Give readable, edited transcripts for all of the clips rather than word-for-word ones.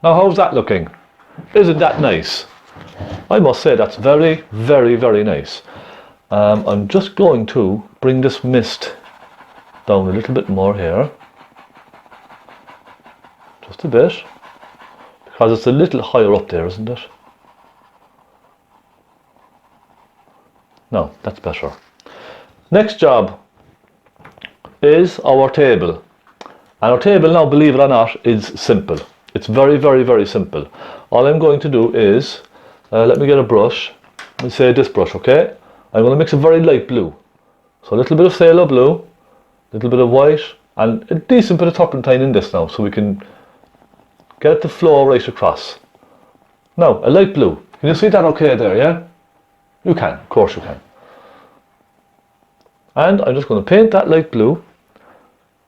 Now how's that looking? Isn't that nice? I must say that's very, very, very nice. I'm just going to bring this mist down a little bit more here. Just a bit. Because it's a little higher up there, isn't it? No, that's better. Next job is our table. And our table now, believe it or not, is simple. It's very, very, very simple. All I'm going to do is, let me get a brush. Let's say this brush, okay? I'm going to mix a very light blue. So a little bit of phaylo blue, a little bit of white, and a decent bit of turpentine in this now, so we can get it to flow right across. Now, a light blue. Can you see that okay there, yeah? You can, of course you can. And I'm just going to paint that light blue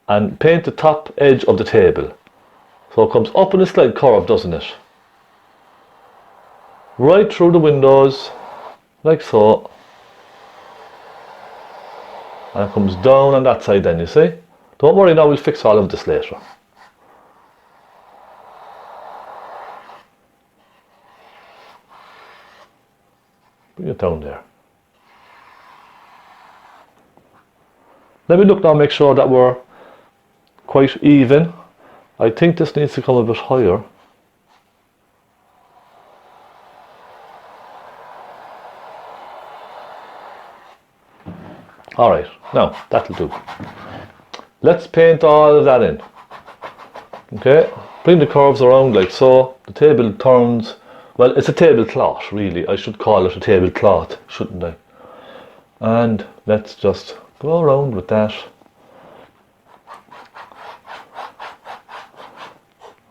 and paint the top edge of the table. So it comes up in a slight curve, doesn't it? Right through the windows, like so. And it comes down on that side then, you see? Don't worry now, we'll fix all of this later. Bring it down there. Let me look now, make sure that we're quite even. I think this needs to come a bit higher. Alright, now that'll do. Let's paint all of that in. Okay, bring the curves around like so. The table turns, well, it's a tablecloth really. I should call it a tablecloth, shouldn't I? And let's just go around with that.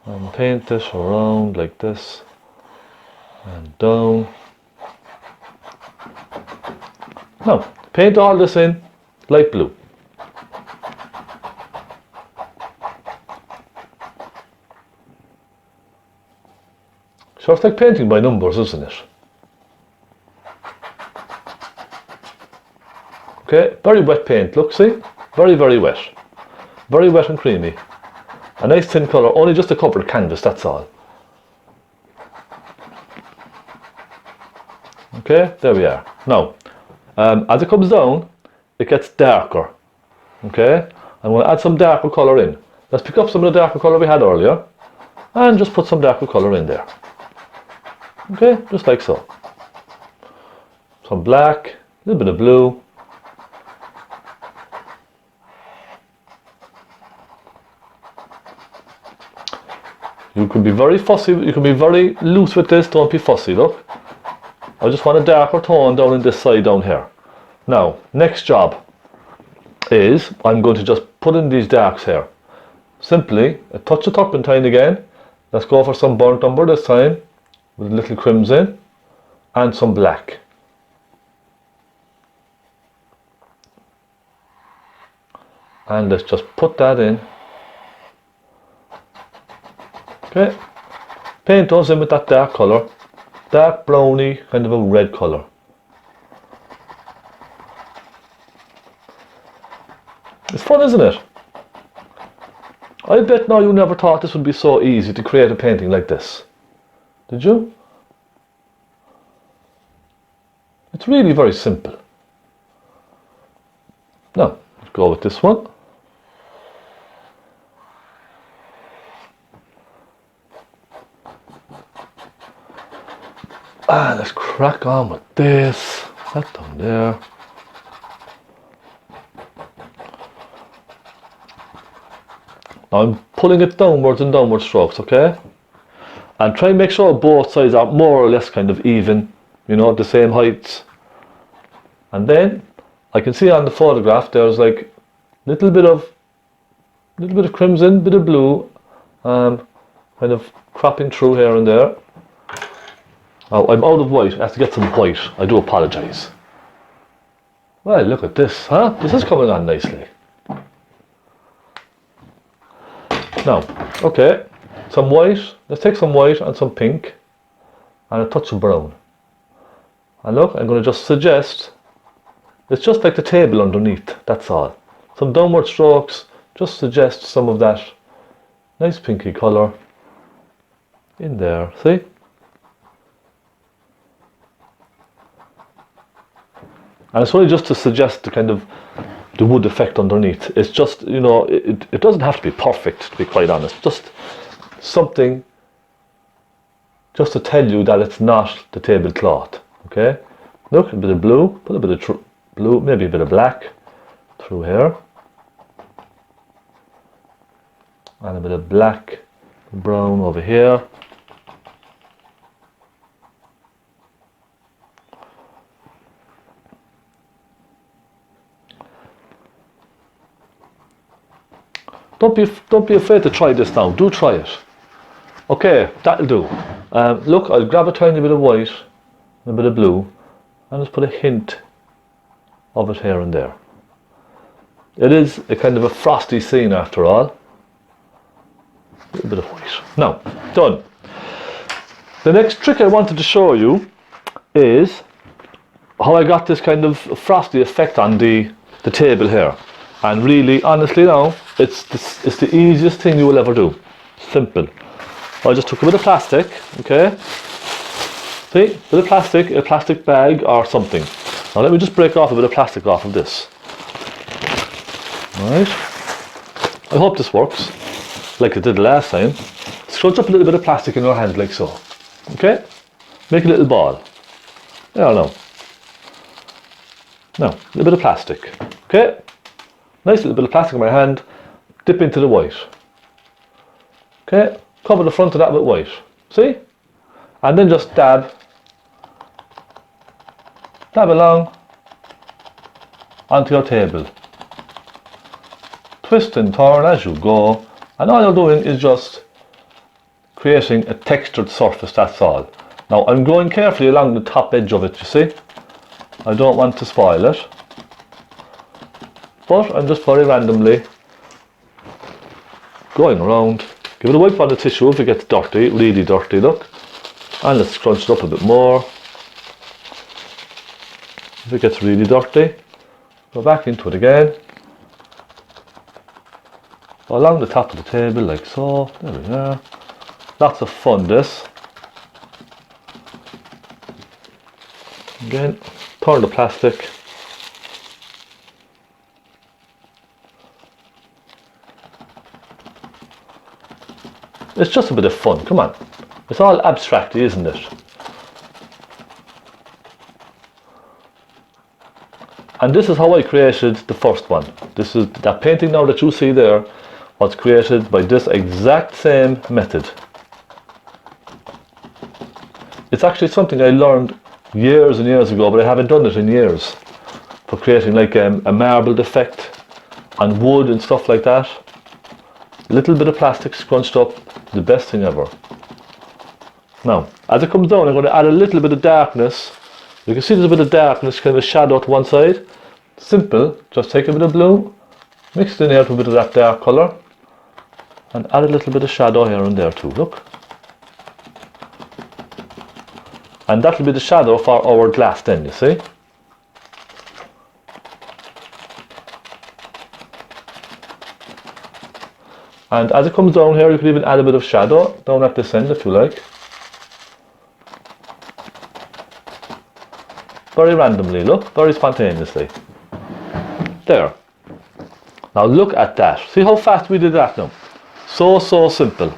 And paint this around like this. And down. Now, paint all this in light blue. So it's like painting by numbers, isn't it? Okay, very wet paint, look, see? Very, very wet. Very wet and creamy. A nice thin colour, only just to cover the canvas, that's all. Okay, there we are. Now, as it comes down, it gets darker. Okay, I'm going to add some darker colour in. Let's pick up some of the darker colour we had earlier and just put some darker colour in there. Okay, just like so. Some black, a little bit of blue. You can be very fussy, you can be very loose with this, don't be fussy, look. I just want a darker tone down in this side down here. Now, next job is I'm going to just put in these darks here. Simply a touch of turpentine again. Let's go for some burnt umber this time with a little crimson and some black. And let's just put that in. Okay, paint those in with that dark colour, dark browny, kind of a red colour. It's fun, isn't it? I bet now you never thought this would be so easy to create a painting like this. Did you? It's really very simple. Now, let's go with this one. Let's crack on with this. That down there. Now I'm pulling it downwards in downward strokes, okay? And try and make sure both sides are more or less kind of even, you know, the same heights. And then I can see on the photograph there's like little bit of crimson, bit of blue, kind of cropping through here and there. Oh, I'm out of white. I have to get some white. I do apologise. Well, look at this, huh? This is coming on nicely. Now, okay, some white. Let's take some white and some pink and a touch of brown. And look, I'm going to just suggest, it's just like the table underneath, that's all. Some downward strokes, just suggest some of that nice pinky colour. in there, see? And it's only just to suggest the kind of the wood effect underneath. It's just, you know, it doesn't have to be perfect, to be quite honest. Just something, just to tell you that it's not the tablecloth, okay? Look, a bit of blue, put a bit of blue, maybe a bit of black through here. And a bit of black, brown over here. Don't be afraid to try this now. Do try it. Okay, that'll do. Look, I'll grab a tiny bit of white and a bit of blue and just put a hint of it here and there. It is a kind of a frosty scene after all. A little bit of white. Now, done. The next trick I wanted to show you is how I got this kind of frosty effect on the table here. And really, honestly now, it's the easiest thing you will ever do. Simple. I just took a bit of plastic, okay? See, a bit of plastic, a plastic bag or something. Now let me just break off a bit of plastic off of this. Alright. I hope this works, like it did last time. Scrunch up a little bit of plastic in your hand like so. Okay? Make a little ball. There now. Now, a little bit of plastic. Okay? Nice little bit of plastic in my hand. Dip into the white. Okay? Cover the front of that with white. See? And then just dab along onto your table. Twist and turn as you go, and all you're doing is just creating a textured surface, that's all. Now I'm going carefully along the top edge of it, you see. I don't want to spoil it, but I'm just very randomly going around. Give it a wipe on the tissue if it gets dirty, really dirty, look. And let's scrunch it up a bit more. If it gets really dirty, go back into it again. Go along the top of the table like so. There we are. Lots of fun this. Again, turn the plastic. It's just a bit of fun, come on. It's all abstracty, isn't it? And this is how I created the first one. This is that painting now that you see there was created by this exact same method. It's actually something I learned years and years ago, but I haven't done it in years. For creating like a marbled effect on wood and stuff like that. A little bit of plastic scrunched up, the best thing ever. Now, as it comes down, I'm going to add a little bit of darkness. You can see there's a bit of darkness, kind of a shadow to one side. Simple, just take a bit of blue, mix it in here to a bit of that dark colour, and add a little bit of shadow here and there too, look. And that will be the shadow for our glass then, you see. And as it comes down here, you can even add a bit of shadow down at this end if you like. Very randomly, look, very spontaneously. There. Now look at that. See how fast we did that now? So simple.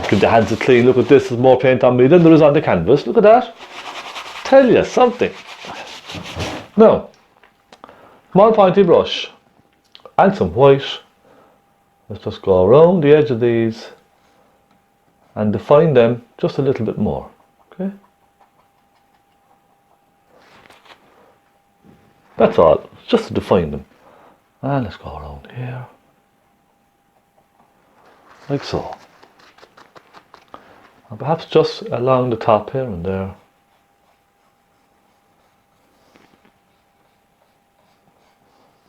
Give the hands a clean. Look at this, there's more paint on me than there is on the canvas. Look at that. Tell you something. Now, small pointy brush and some white. Let's just go around the edge of these and define them just a little bit more. Okay? That's all, just to define them. And let's go around here. Like so. And perhaps just along the top here and there.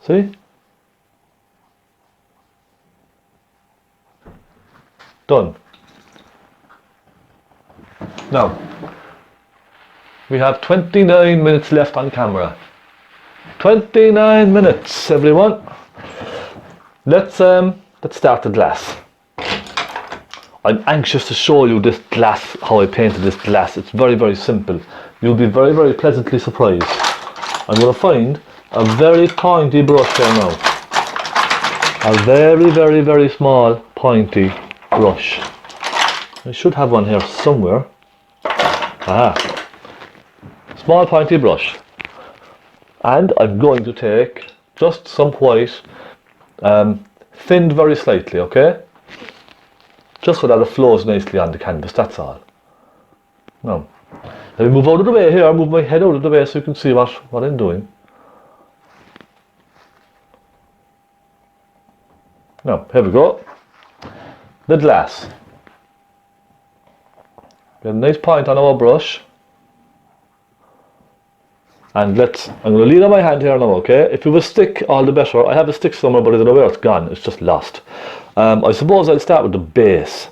See? Done. Now, we have 29 minutes left on camera. 29 minutes, everyone. Let's start the glass. I'm anxious to show you this glass, how I painted this glass. It's very, very simple. You'll be very, very pleasantly surprised. I'm going to find a very pointy brush here now. A very, very, very small pointy brush. I should have one here somewhere. Aha. Small pointy brush. And I'm going to take just some white, thinned very slightly, okay? Just so that it flows nicely on the canvas, that's all. Now, let me move out of the way here, move my head out of the way so you can see what I'm doing. Now, here we go. The glass. Get a nice point on our brush. And I'm going to lean on my hand here now, okay? If you have a stick, all the better. I have a stick somewhere, but I don't know where it's gone. It's just lost. I suppose I'll start with the base.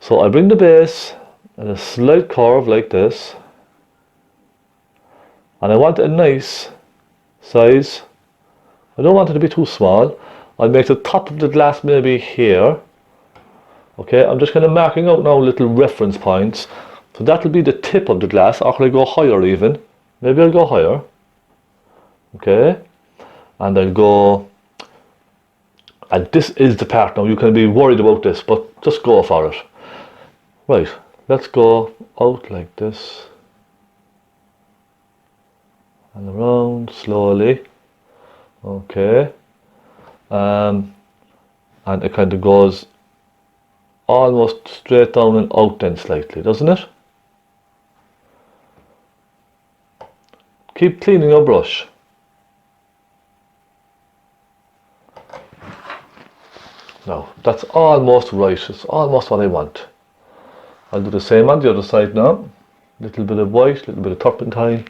So I bring the base at a slight curve like this. And I want a nice size. I don't want it to be too small. I'll make the top of the glass maybe here. Okay, I'm just kind of marking out now little reference points. So that'll be the tip of the glass, or could I go higher even? Maybe I'll go higher. Okay, and I'll go, and this is the part now, you can be worried about this, but just go for it. Right, let's go out like this. And around slowly. Okay. And it kind of goes almost straight down and out then slightly, doesn't it? Keep cleaning your brush. Now, that's almost right. It's almost what I want. I'll do the same on the other side now. Little bit of white, little bit of turpentine.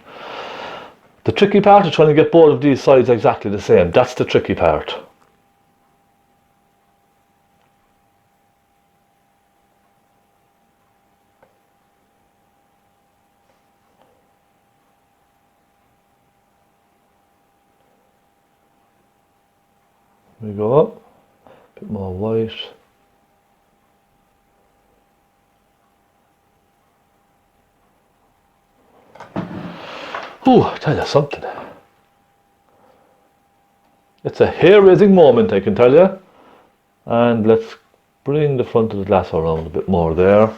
The tricky part is trying to get both of these sides exactly the same. That's the tricky part. There we go. A bit more white. Ooh, I tell you something. It's a hair-raising moment, I can tell you. And let's bring the front of the glass around a bit more there.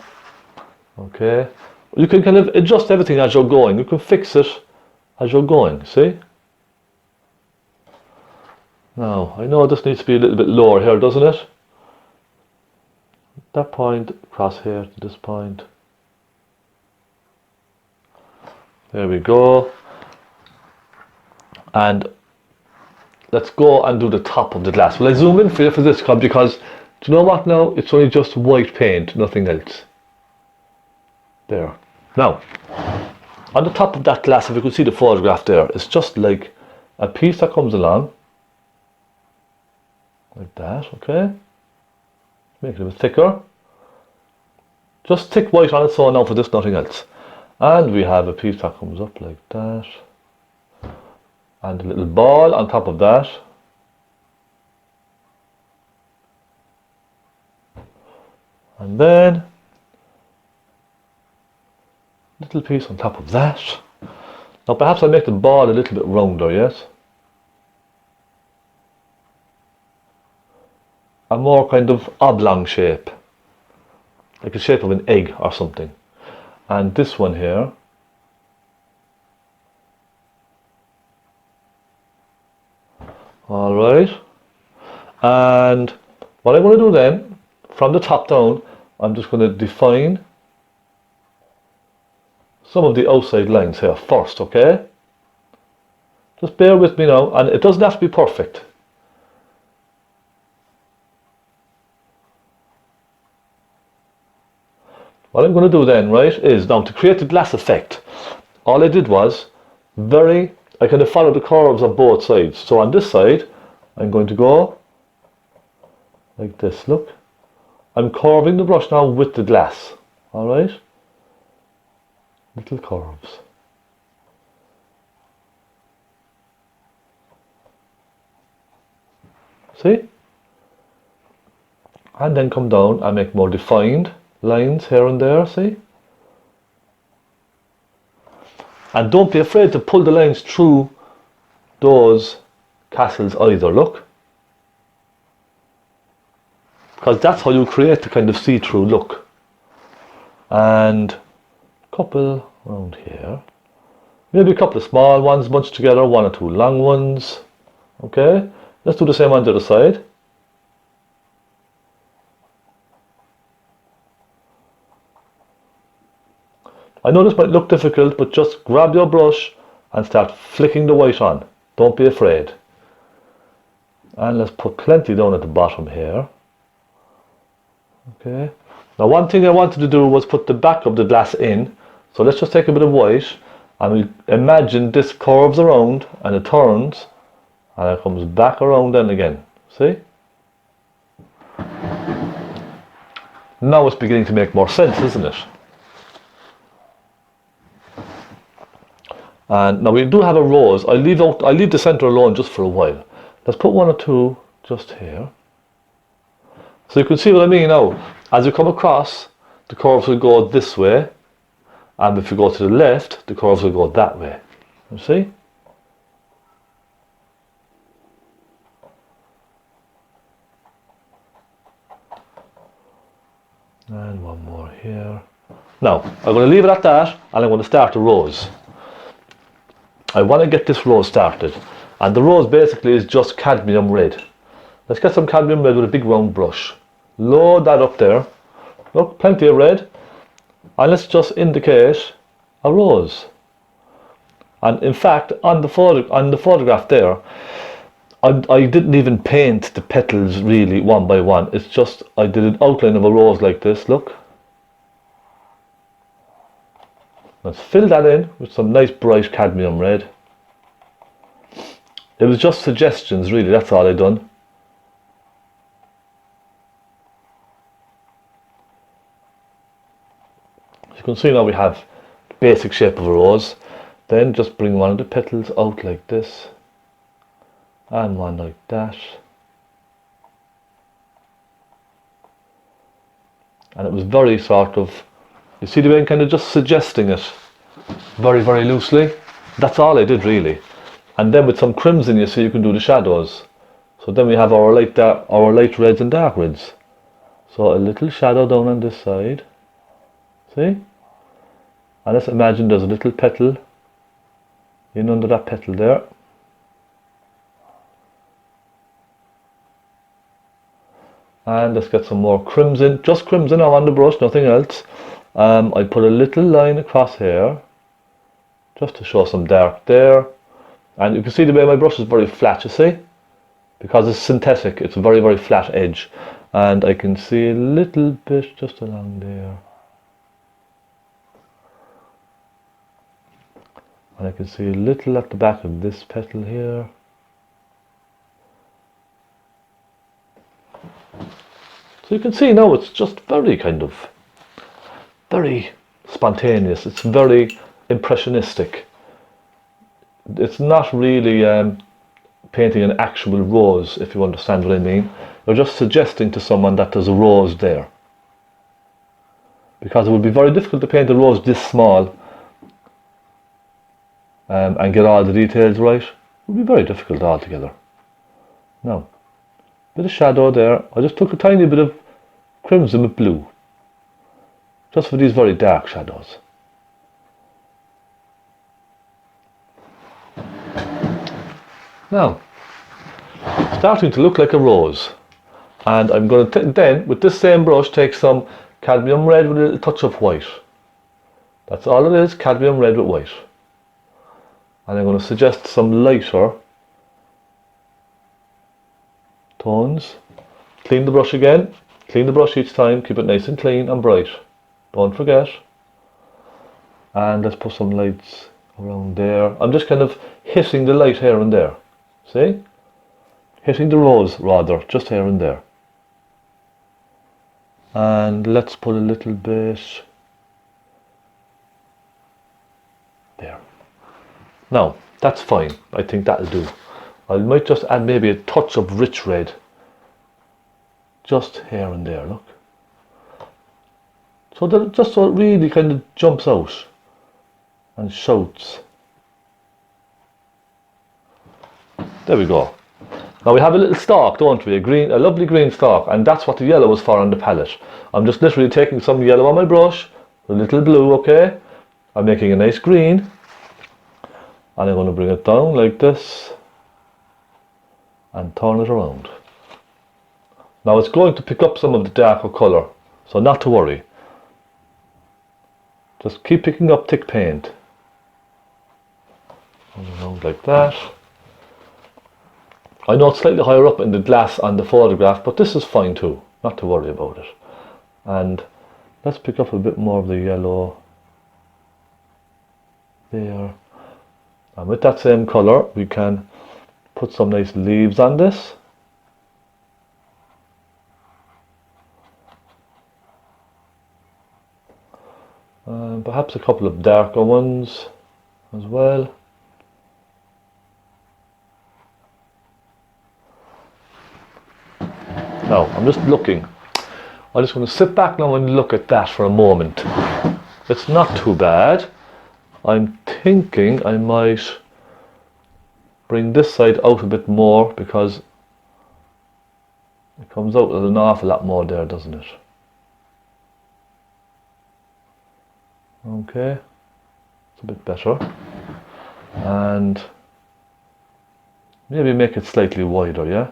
Okay. You can kind of adjust everything as you're going. You can fix it as you're going, see? Now, I know this needs to be a little bit lower here, doesn't it? That point, across here to this point. There we go. And let's go and do the top of the glass. Will I zoom in for you for this, because do you know what now? It's only just white paint, nothing else. There. Now, on the top of that glass, if you can see the photograph there, it's just like a piece that comes along. Like that, okay? Make it a bit thicker. Just thick white on its own now for this, nothing else. And we have a piece that comes up like that. And a little ball on top of that. And then little piece on top of that. Now perhaps I'll make the ball a little bit rounder, yes? A more kind of oblong shape. Like the shape of an egg or something. And this one here. Alright. And what I'm going to do then, from the top down, I'm just going to define some of the outside lines here first, okay? Just bear with me now, and it doesn't have to be perfect. What I'm going to do then, right, is now to create the glass effect, all I did was I kind of followed the curves on both sides. So on this side, I'm going to go like this, look. I'm curving the brush now with the glass, alright? Little curves. See? And then come down and make more defined. lines here and there, see? And don't be afraid to pull the lines through those castles either, look. Because that's how you create the kind of see-through look. And a couple around here. Maybe a couple of small ones bunched together, one or two long ones. Okay, let's do the same on the other side. I know this might look difficult, but just grab your brush and start flicking the white on. Don't be afraid. And let's put plenty down at the bottom here. Okay. Now one thing I wanted to do was put the back of the glass in. So let's just take a bit of white and we imagine this curves around and it turns and it comes back around then again. See? Now it's beginning to make more sense, isn't it? And now we do have a rose. I leave the center alone just for a while. Let's put one or two just here. So you can see what I mean now. As you come across, the curves will go this way, and if you go to the left, the curves will go that way. You see? And one more here. Now, I'm going to leave it at that, and I'm going to start a rose. I want to get this rose started, and the rose basically is just cadmium red. Let's get some cadmium red with a big round brush. Load that up there. Look, plenty of red. And let's just indicate a rose. And in fact, on the photograph there, I didn't even paint the petals really one by one. It's just I did an outline of a rose like this. Look. Let's fill that in with some nice bright cadmium red. It was just suggestions really, that's all I done. As you can see now we have the basic shape of a rose. Then just bring one of the petals out like this. And one like that. And it was very sort of, you see the way I'm kind of just suggesting it very, very loosely. That's all I did really. And then with some crimson, you see, you can do the shadows. So then we have our light reds and dark reds. So a little shadow down on this side. See? And let's imagine there's a little petal in under that petal there. And let's get some more crimson, just crimson now on the brush, nothing else. I put a little line across here, just to show some dark there. And you can see the way my brush is very flat, you see? Because it's synthetic, it's a very, very flat edge. And I can see a little bit just along there. And I can see a little at the back of this petal here. So you can see now it's just very kind of, very spontaneous. It's very impressionistic. It's not really painting an actual rose, if you understand what I mean. You're just suggesting to someone that there's a rose there. Because it would be very difficult to paint a rose this small and get all the details right. It would be very difficult altogether. Now, bit of shadow there. I just took a tiny bit of crimson with blue, just for these very dark shadows. Now, starting to look like a rose, and I'm going to then with this same brush take some cadmium red with a little touch of white. That's all it is, cadmium red with white. And I'm going to suggest some lighter tones. Clean the brush again, clean the brush each time, keep it nice and clean and bright, don't forget. And let's put some lights around there. I'm just kind of hitting the light here and there, see? Hitting the rose rather, just here and there. And let's put a little bit there. Now, that's fine, I think that'll do. I might just add maybe a touch of rich red, just here and there, look. So that just so it really kind of jumps out and shouts. There we go. Now we have a little stalk, don't we? A lovely green stalk, and that's what the yellow is for on the palette. I'm just literally taking some yellow on my brush, a little blue, okay? I'm making a nice green, and I'm going to bring it down like this and turn it around. Now it's going to pick up some of the darker colour, so not to worry. Just keep picking up thick paint. Around like that. I know it's slightly higher up in the glass on the photograph, but this is fine too, not to worry about it. And let's pick up a bit more of the yellow there. And with that same colour, we can put some nice leaves on this. Perhaps a couple of darker ones as well. Now, I'm just looking. I'm just going to sit back now and look at that for a moment. It's not too bad. I'm thinking I might bring this side out a bit more because it comes out with an awful lot more there, doesn't it? Okay, it's a bit better. And maybe make it slightly wider, yeah?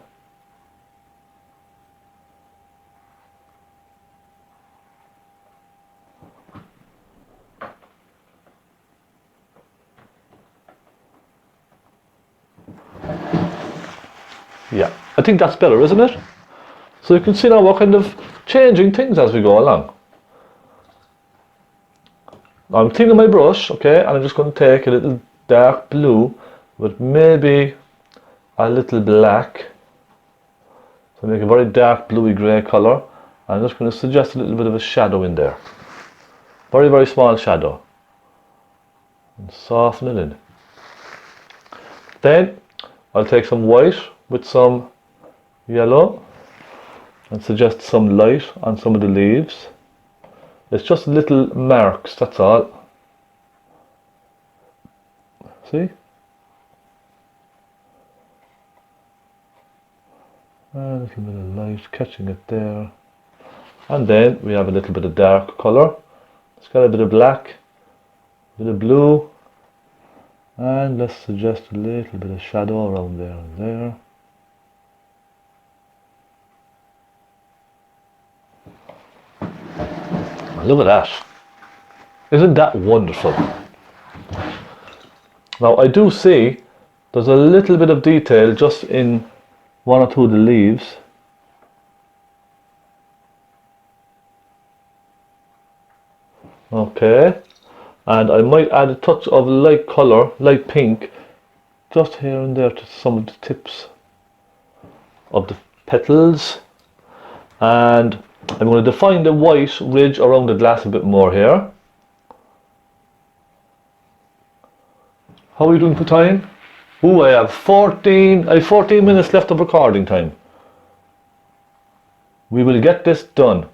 Yeah, I think that's better, isn't it? So you can see now we're kind of changing things as we go along. I'm cleaning my brush, okay, and I'm just going to take a little dark blue with maybe a little black. So make a very dark bluey grey colour. I'm just going to suggest a little bit of a shadow in there. Very, very small shadow. And soften it in. Then I'll take some white with some yellow and suggest some light on some of the leaves. It's just little marks, that's all. See? A little bit of light catching it there. And then we have a little bit of dark colour. It's got a bit of black, a bit of blue, and let's suggest a little bit of shadow around there and there. Look at that. Isn't that wonderful? Now I do see there's a little bit of detail just in one or two of the leaves. Okay. And I might add a touch of light colour, light pink, just here and there to some of the tips of the petals. And I'm going to define the white ridge around the glass a bit more here. How are we doing for time? Oh, I have 14 minutes left of recording time. We will get this done.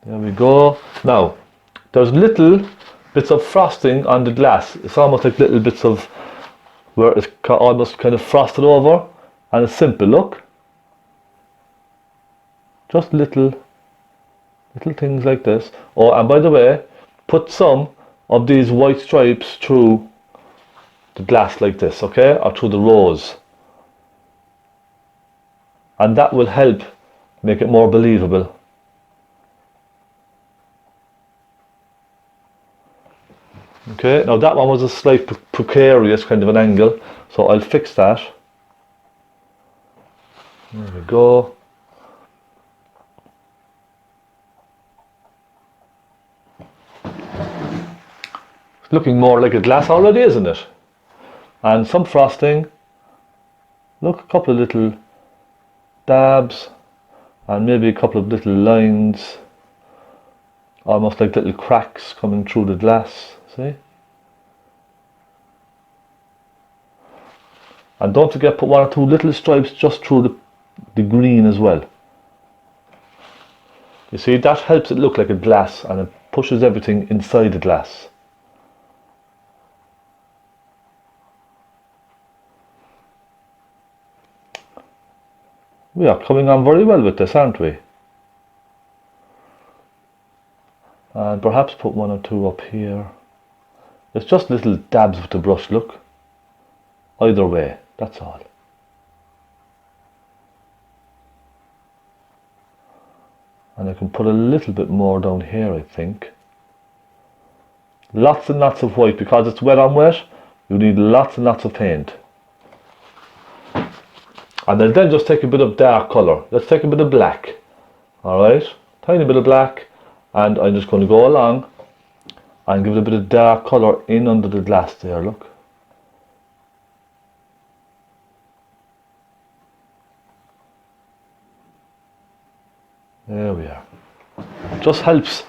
There we go. Now, there's little bits of frosting on the glass. It's almost like little bits of where it's almost kind of frosted over, and it's simple, look. Just little things like this. Oh, and by the way, put some of these white stripes through the glass like this, okay? Or through the rose. And that will help make it more believable. Okay, now that one was a slight precarious kind of an angle, so I'll fix that. There we go. Looking more like a glass already, isn't it? And some frosting. Look, a couple of little dabs and maybe a couple of little lines, almost like little cracks coming through the glass. See? And don't forget, put one or two little stripes just through the green as well. You see, that helps it look like a glass, and it pushes everything inside the glass. We are coming on very well with this, aren't we? And perhaps put one or two up here. It's just little dabs with the brush, look. Either way, that's all. And I can put a little bit more down here, I think. Lots and lots of white, because it's wet on wet, you need lots and lots of paint. And then just take a bit of dark colour. Let's take a bit of black. Alright, tiny bit of black. And I'm just going to go along and give it a bit of dark colour in under the glass there, look. There we are. Just helps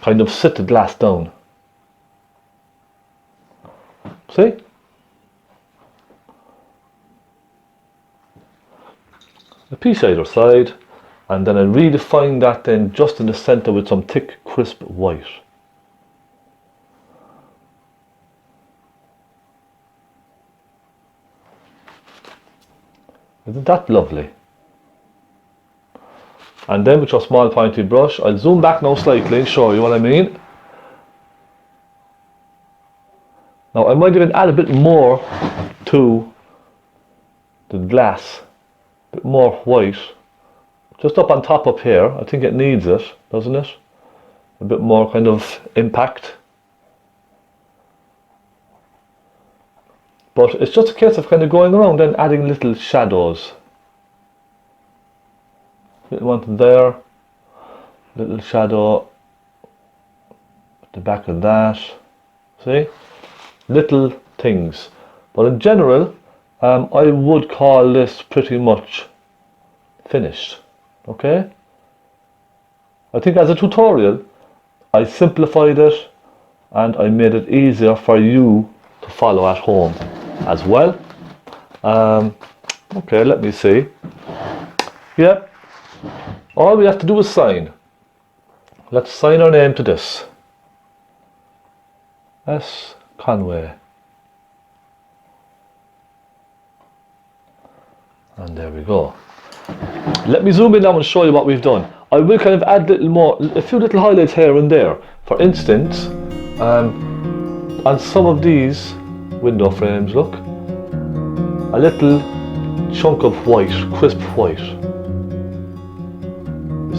kind of sit the glass down. See? A piece either side, and then I redefine that then just in the centre with some thick crisp white. Isn't that lovely? And then with your small pointy brush, I'll zoom back now slightly and show you what I mean. Now I might even add a bit more to the glass, a bit more white, just up on top up here. I think it needs it, doesn't it? A bit more kind of impact. But it's just a case of kind of going around and adding little shadows. Little one there, little shadow at the back of that. See? Little things. But in general, I would call this pretty much finished. Okay? I think as a tutorial, I simplified it and I made it easier for you to follow at home as well. Okay, let me see. Yep. All we have to do is sign. Let's sign our name to this. S. Conway. And there we go. Let me zoom in now and show you what we've done. I will kind of add a few little highlights here and there. For instance, on some of these window frames, look, a little chunk of white, crisp white.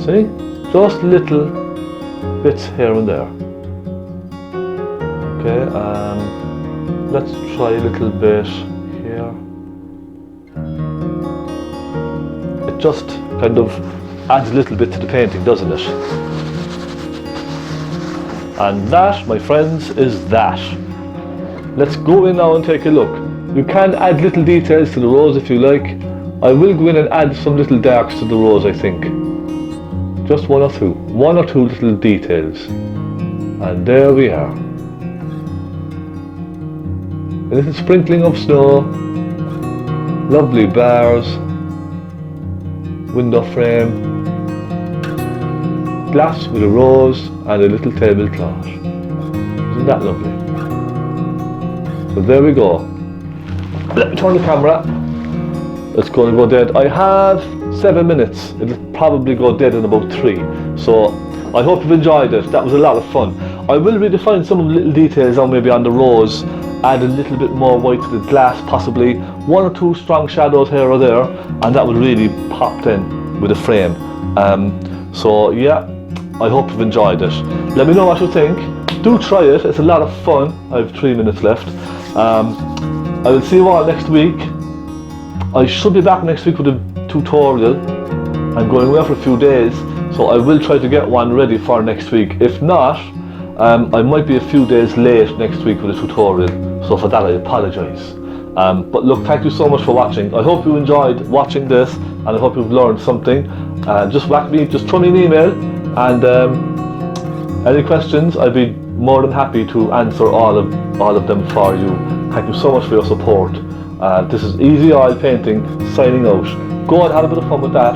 See? Just little bits here and there. Okay, let's try a little bit here. It just kind of adds a little bit to the painting, doesn't it? And that, my friends, is that. Let's go in now and take a look. You can add little details to the rose if you like. I will go in and add some little darks to the rose, I think. Just one or two little details. And there we are. A little sprinkling of snow, lovely bars, window frame, glass with a rose and a little tablecloth. Isn't that lovely? So there we go. Let me turn the camera. It's going to go dead. I have 7 minutes. It'll probably go dead in about 3. So I hope you've enjoyed it. That was a lot of fun. I will redefine some of the little details on maybe on the rose, add a little bit more white to the glass, possibly 1 or 2 strong shadows here or there, and that will really pop in with the frame. So yeah, I hope you've enjoyed it. Let me know what you think. Do try it. It's a lot of fun. I have 3 minutes left. I will see you all next week. I should be back next week with a tutorial. I'm going away for a few days, so I will try to get one ready for next week. If not, I might be a few days late next week with a tutorial, so for that I apologise. But look, thank you so much for watching. I hope you enjoyed watching this, and I hope you've learned something. Just throw me an email, and any questions, I'd be more than happy to answer all of them for you. Thank you so much for your support. This is Easy Oil Painting signing out. Go and have a bit of fun with that.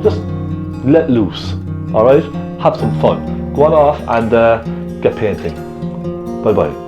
Just let loose. Alright? Have some fun. Go on off and get painting. Bye bye.